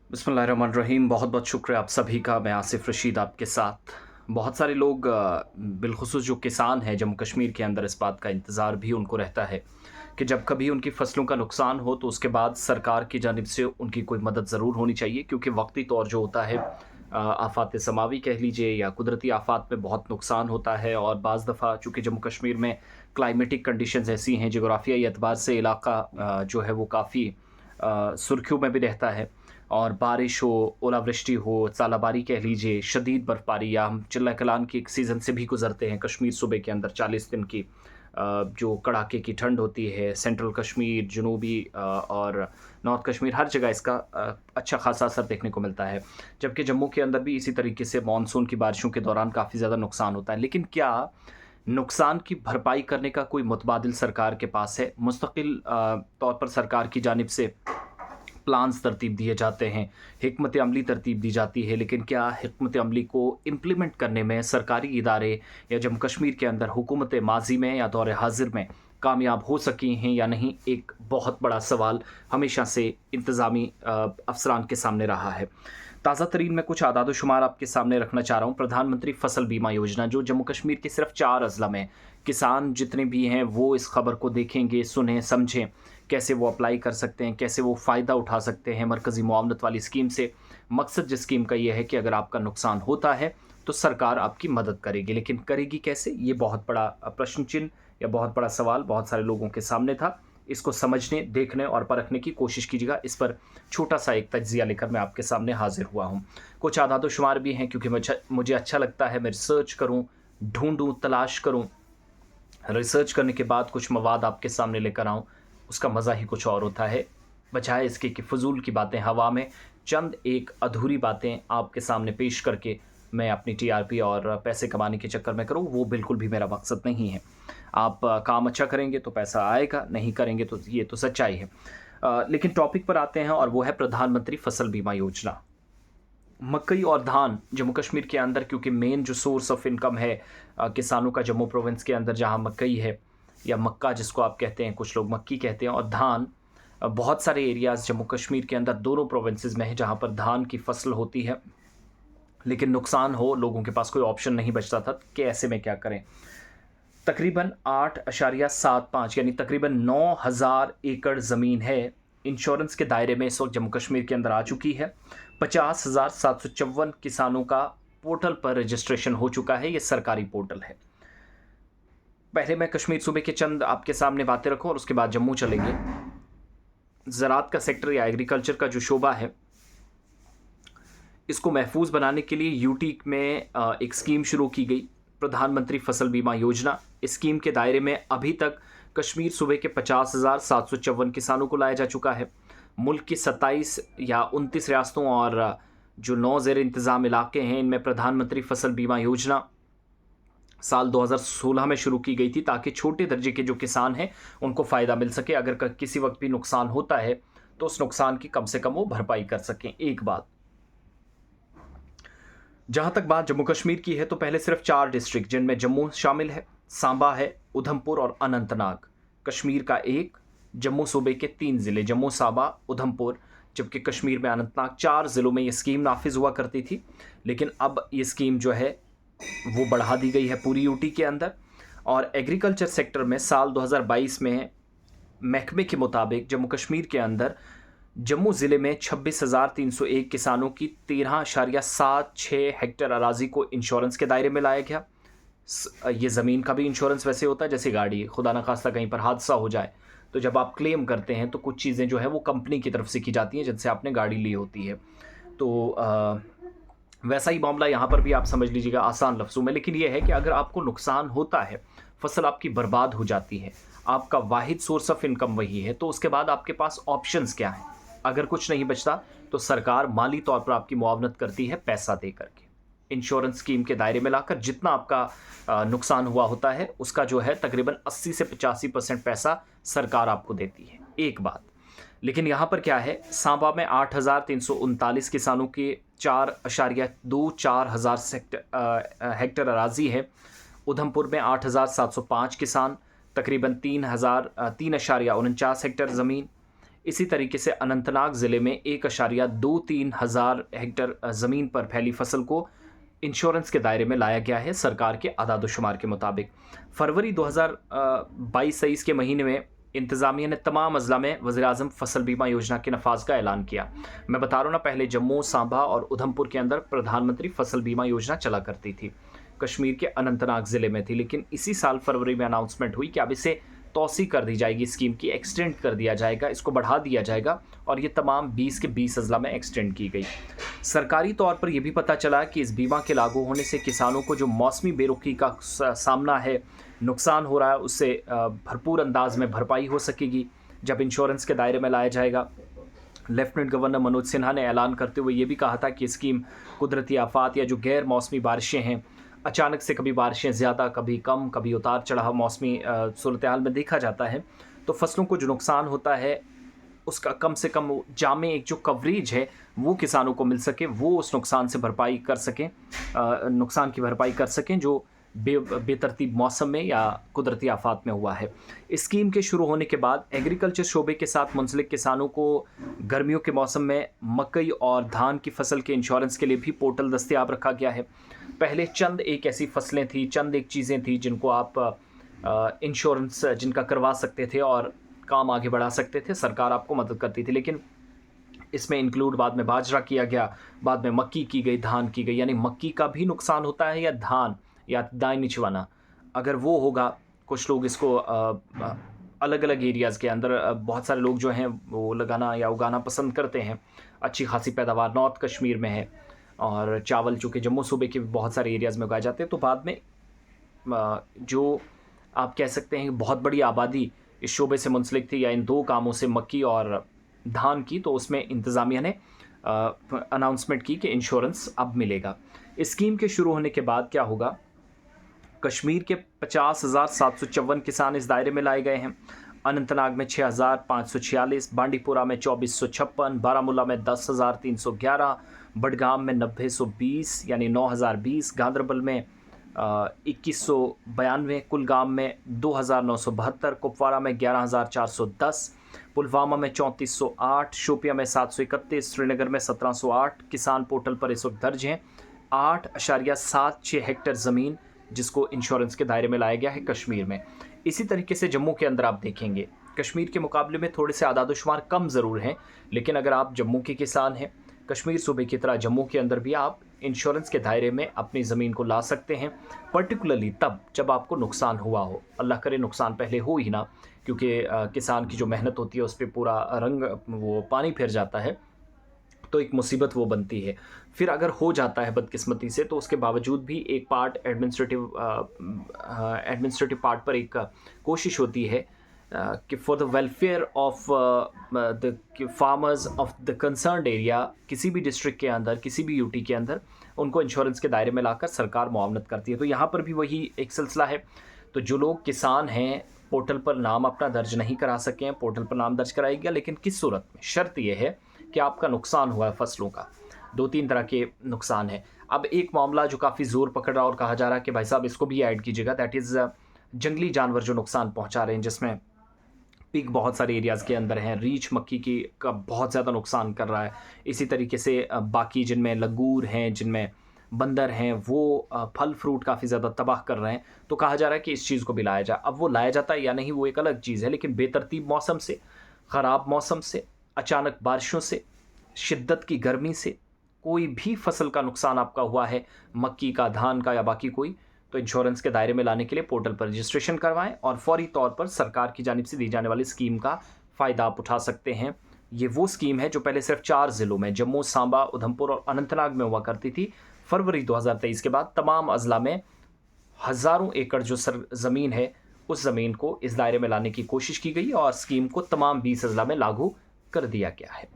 बिस्मिल्लाहिर्रहमानिर्रहीम। बहुत बहुत शुक्रिया आप सभी का। मैं आसिफ़ रशीद आपके साथ। बहुत सारे लोग बिलख़ुसूस जो किसान हैं जम्मू कश्मीर के अंदर, इस बात का इंतज़ार भी उनको रहता है कि जब कभी उनकी फ़सलों का नुकसान हो तो उसके बाद सरकार की जानिब से उनकी कोई मदद ज़रूर होनी चाहिए, क्योंकि वक्ती तौर जो होता है आफ़ात समावी कह लीजिए या कुदरती आफ़ात में बहुत नुकसान होता है। और बाज़ दफ़ा चूँकि जम्मू कश्मीर में क्लाइमेटिक कंडीशंस ऐसी हैं, जोग्राफ़ियाई एतबार से इलाका जो है वो काफ़ी सुर्खियों में भी रहता है। और बारिश हो, ओलावृष्टि हो, ज़ालाबारी कह लीजिए, शदीद बर्फ़बारी, या हम चिल्ला-कलान की एक सीज़न से भी गुज़रते हैं कश्मीर सूबे के अंदर 40 दिन की जो कड़ाके की ठंड होती है। सेंट्रल कश्मीर, जनूबी और नॉर्थ कश्मीर, हर जगह इसका अच्छा ख़ासा असर देखने को मिलता है। जबकि जम्मू के अंदर भी इसी तरीके से मानसून की बारिशों के दौरान काफ़ी ज़्यादा नुकसान होता है। लेकिन क्या नुकसान की भरपाई करने का कोई मुतबादिल सरकार के पास है? मुस्तकिल तौर पर सरकार की जानिब से प्लान्स तरतीब दिए जाते हैं, हिकमत अमली तरतीब दी जाती है, लेकिन क्या हिकमत अमली को इम्प्लीमेंट करने में सरकारी इदारे या जम्मू कश्मीर के अंदर हुकूमत माज़ी में या दौर हाज़िर में कामयाब हो सकी हैं या नहीं, एक बहुत बड़ा सवाल हमेशा से इंतज़ामी अफ़सरान के सामने रहा है। ताज़ा तरीन मैं कुछ आदाद-ओ-शुमार आपके सामने रखना चाह रहा हूँ। प्रधानमंत्री फ़सल बीमा योजना जो जम्मू कश्मीर के सिर्फ़ 4 अज़ला में किसान जितने भी हैं वो इस खबर को देखेंगे, सुनें, समझें, कैसे वो अप्लाई कर सकते हैं, कैसे वो फ़ायदा उठा सकते हैं मरकज़ी मुआवनत वाली स्कीम से। मकसद जिस स्कीम का ये है कि अगर आपका नुकसान होता है, तो सरकार आपकी मदद करेगी, लेकिन करेगी कैसे? ये बहुत बड़ा प्रश्न चिन्ह या बहुत बड़ा सवाल बहुत सारे लोगों के सामने था। इसको समझने, देखने और परखने की कोशिश कीजिएगा। इस पर छोटा-सा एक तज्ज़िया लेकर मैं आपके सामने हाज़िर हुआ हूँ। कुछ आदाद-ओ-शुमार भी हैं, क्योंकि मुझे अच्छा लगता है मैं रिसर्च करूँ, ढूँढूँ, तलाश करूँ, रिसर्च करने के बाद कुछ मवाद आपके सामने लेकर आऊँ, उसका मज़ा ही कुछ और होता है। बजाए इसके कि फ़ुज़ूल की बातें हवा में, चंद एक अधूरी बातें आपके सामने पेश करके मैं अपनी टीआरपी और पैसे कमाने के चक्कर में करूँ, वो बिल्कुल भी मेरा मकसद नहीं है। आप काम अच्छा करेंगे तो पैसा आएगा, नहीं करेंगे तो ये तो सच्चाई है। लेकिन टॉपिक पर आते हैं और वो है प्रधानमंत्री फ़सल बीमा योजना। मकई और धान जम्मू कश्मीर के अंदर, क्योंकि मेन जो सोर्स ऑफ इनकम है किसानों का जम्मू प्रोविंस के अंदर, जहाँ मकई है या मक्का जिसको आप कहते हैं, कुछ लोग मक्की कहते हैं, और धान बहुत सारे एरियाज़ जम्मू कश्मीर के अंदर दोनों प्रोविंसेस में है जहाँ पर धान की फसल होती है। लेकिन नुकसान हो, लोगों के पास कोई ऑप्शन नहीं बचता था कि ऐसे में क्या करें। तकरीबन 8.75 यानी तकरीबन 9,000 एकड़ ज़मीन है इंश्योरेंस के दायरे में इस वक्त जम्मू कश्मीर के अंदर आ चुकी है। 50,754 किसानों का पोर्टल पर रजिस्ट्रेशन हो चुका है। ये सरकारी पोर्टल है। पहले मैं कश्मीर सूबे के चंद आपके सामने बातें रखूं और उसके बाद जम्मू चलेंगे। ज़राअत का सेक्टर या एग्रीकल्चर का जो शोबा है, इसको महफूज बनाने के लिए यूटी में एक स्कीम शुरू की गई, प्रधानमंत्री फसल बीमा योजना। इस स्कीम के दायरे में अभी तक कश्मीर सूबे के 50,754 किसानों को लाया जा चुका है। मुल्क की 27 या 29 रियासतों और जो 9 ज़ेर इंतज़ाम इलाके हैं, इनमें प्रधानमंत्री फसल बीमा योजना साल 2016 में शुरू की गई थी, ताकि छोटे दर्जे के जो किसान हैं उनको फ़ायदा मिल सके। अगर किसी वक्त भी नुकसान होता है तो उस नुकसान की कम से कम वो भरपाई कर सकें। एक बात, जहाँ तक बात जम्मू कश्मीर की है, तो पहले सिर्फ 4 डिस्ट्रिक्ट, जिनमें जम्मू शामिल है, सांबा है, उधमपुर और अनंतनाग, कश्मीर का एक, जम्मू सूबे के 3 ज़िले जम्मू, सांबा, उधमपुर, जबकि कश्मीर में अनंतनाग, 4 ज़िलों में ये स्कीम नाफिज हुआ करती थी। लेकिन अब ये स्कीम जो है वो बढ़ा दी गई है पूरी यूटी के अंदर। और एग्रीकल्चर सेक्टर में साल 2022 में महकमे के मुताबिक जम्मू कश्मीर के अंदर जम्मू ज़िले में 26,301 किसानों की 13.76 हेक्टेयर अराज़ी को इंश्योरेंस के दायरे में लाया गया। ये ज़मीन का भी इंश्योरेंस वैसे होता है जैसे गाड़ी, खुदा न खास्ता कहीं पर हादसा हो जाए तो जब आप क्लेम करते हैं तो कुछ चीज़ें जो है वो कंपनी की तरफ से की जाती हैं जिनसे आपने गाड़ी ली होती है। तो वैसा ही मामला यहाँ पर भी आप समझ लीजिएगा आसान लफ्ज़ों में। लेकिन ये है कि अगर आपको नुकसान होता है, फसल आपकी बर्बाद हो जाती है, आपका वाहिद सोर्स ऑफ इनकम वही है, तो उसके बाद आपके पास ऑप्शंस क्या हैं? अगर कुछ नहीं बचता तो सरकार माली तौर पर आपकी मुआवनत करती है पैसा दे करके। इंश्योरेंस स्कीम के दायरे में लाकर जितना आपका नुकसान हुआ होता है उसका जो है तकरीबन 80 से 85% पैसा सरकार आपको देती है। एक बात, लेकिन यहाँ पर क्या है, सांबा में 8,339 किसानों के 4.24 हज़ार हेक्टेयर अराज़ी है। उधमपुर में 8,705 किसान, तकरीबन 3,000 3.49 हेक्टेयर ज़मीन। इसी तरीके से अनंतनाग ज़िले में 1.23 हज़ार हेक्टेयर ज़मीन पर फैली फसल को इंश्योरेंस के दायरे में लाया गया है सरकार के आदादोशुमार के मुताबिक। फरवरी 2022-23 के महीने में इंतज़ामिया ने तमाम अज़ला में वज़ीर-ए-आज़म फ़सल बीमा योजना के नफाज का ऐलान किया। मैं बता रहा हूँ ना, पहले जम्मू, सांबा और उधमपुर के अंदर प्रधानमंत्री फ़सल बीमा योजना चला करती थी। कश्मीर के अनंतनाग ज़िले में थी, लेकिन इसी साल फरवरी में अनाउंसमेंट हुई कि अब इसे तौसी कर दी जाएगी, स्कीम की एक्सटेंड कर दिया जाएगा, इसको बढ़ा दिया जाएगा और ये तमाम 20 के 20 अज़ला में एक्सटेंड की गई। सरकारी तौर पर यह भी पता चला कि इस बीमा के लागू होने से किसानों को जो मौसमी बेरुखी का सामना है, नुकसान हो रहा है, उससे भरपूर अंदाज में भरपाई हो सकेगी जब इंश्योरेंस के दायरे में लाया जाएगा। लेफ्टिनेंट गवर्नर मनोज सिन्हा ने ऐलान करते हुए ये भी कहा था कि स्कीम कुदरती आफात या जो गैर मौसमी बारिशें हैं, अचानक से कभी बारिशें ज़्यादा, कभी कम, कभी उतार चढ़ाव मौसमी सूरत हाल में देखा जाता है, तो फसलों को जो नुकसान होता है उसका कम से कम जामे एक जो कवरेज है वो किसानों को मिल सके, वो उस नुकसान से भरपाई कर सकें, नुकसान की भरपाई कर सकें जो बेतरतीब मौसम में या कुदरती आफात में हुआ है। इस स्कीम के शुरू होने के बाद एग्रीकल्चर शोबे के साथ मुंसलिक किसानों को गर्मियों के मौसम में मकई और धान की फसल के इंश्योरेंस के लिए भी पोर्टल दस्तयाब रखा गया है। पहले चंद एक ऐसी फसलें थी, चंद एक चीज़ें थी जिनको आप इंश्योरेंस जिनका करवा सकते थे और काम आगे बढ़ा सकते थे, सरकार आपको मदद करती थी। लेकिन इसमें इंक्लूड बाद में बाजरा किया गया, बाद में मक्की की गई, धान की गई, यानी मक्की का भी नुकसान होता है या धान या दाई निचवाना, अगर वो होगा, कुछ लोग इसको अलग अलग एरियाज़ के अंदर बहुत सारे लोग जो हैं वो लगाना या उगाना पसंद करते हैं। अच्छी खासी पैदावार नॉर्थ कश्मीर में है और चावल चूँकि जम्मू सूबे के बहुत सारे एरियाज़ में उगाए जाते हैं, तो बाद में जो आप कह सकते हैं बहुत बड़ी आबादी इस शोबे से मुंसलिक थी या इन दो कामों से, मक्की और धान की, तो उसमें इंतज़ामिया ने अनाउंसमेंट की कि इंश्योरेंस अब मिलेगा। इस स्कीम के शुरू होने के बाद क्या होगा, कश्मीर के 50,754 किसान इस दायरे में लाए गए हैं। अनंतनाग में 6,546, बांडीपुरा में 2,456, बारामूला में 10,311, बडगाम में 9,020 यानी 9,020, गांदरबल में 2,192, कुलगाम में 2,972, कुपवारा में 11,410, पुलवामा में 3,408, शोपिया में 731, श्रीनगर में 1,708 किसान पोर्टल पर इस वक्त दर्ज हैं। 8.76 हेक्टेयर ज़मीन जिसको इंश्योरेंस के दायरे में लाया गया है कश्मीर में। इसी तरीके से जम्मू के अंदर आप देखेंगे, कश्मीर के मुकाबले में थोड़े से आदादोशुमार कम ज़रूर हैं, लेकिन अगर आप जम्मू के किसान हैं, कश्मीर सूबे की तरह जम्मू के अंदर भी आप इंश्योरेंस के दायरे में अपनी ज़मीन को ला सकते हैं, पर्टिकुलरली तब जब आपको नुकसान हुआ हो। अल्लाह करे नुकसान पहले हो ही ना, क्योंकि किसान की जो मेहनत होती है उस पर पूरा रंग वो पानी फिर जाता है, तो एक मुसीबत वो बनती है। फिर अगर हो जाता है बदकिस्मती से, तो उसके बावजूद भी एक पार्ट एडमिनिस्ट्रेटिव पार्ट पर एक कोशिश होती है कि for the welfare of the farmers of the concerned area, किसी भी डिस्ट्रिक्ट के अंदर, किसी भी यूटी के अंदर उनको इंश्योरेंस के दायरे में लाकर सरकार मुआवनत करती है। तो यहाँ पर भी वही एक सिलसिला है। तो जो लोग किसान हैं, पोर्टल पर नाम अपना दर्ज नहीं करा सके हैं, पोर्टल पर नाम दर्ज कराया गया, लेकिन किस सूरत में, शर्त यह है कि आपका नुकसान हुआ है फसलों का। 2-3 तरह के नुकसान है। अब एक मामला जो काफ़ी ज़ोर पकड़ रहा और कहा जा रहा है कि भाई साहब इसको भी ऐड कीजिएगा, दैट इज़ जंगली जानवर जो नुकसान पहुंचा रहे हैं, जिसमें पिग बहुत सारे एरियाज़ के अंदर हैं, रीछ मक्की की का बहुत ज़्यादा नुकसान कर रहा है। इसी तरीके से बाकी जिनमें लंगूर हैं, जिनमें बंदर हैं, वो फल फ्रूट काफ़ी ज़्यादा तबाह कर रहे हैं। तो कहा जा रहा है कि इस चीज़ को भी लाया जाए। अब वो लाया जाता है या नहीं वो एक अलग चीज़ है, लेकिन बेतरतीब मौसम से, ख़राब मौसम से, अचानक बारिशों से, शिद्दत की गर्मी से कोई भी फसल का नुकसान आपका हुआ है, मक्की का, धान का या बाकी कोई, तो इंश्योरेंस के दायरे में लाने के लिए पोर्टल पर रजिस्ट्रेशन करवाएं और फौरी तौर पर सरकार की जानिब से दी जाने वाली स्कीम का फ़ायदा आप उठा सकते हैं। ये वो स्कीम है जो पहले सिर्फ 4 ज़िलों में, जम्मू, सांबा, उधमपुर और अनंतनाग में हुआ करती थी। फरवरी 2023 के बाद तमाम अज़ला में हज़ारों एकड़ जो ज़मीन है, उस ज़मीन को इस दायरे में लाने की कोशिश की गई और स्कीम को तमाम 20 अज़ला में लागू कर दिया गया है।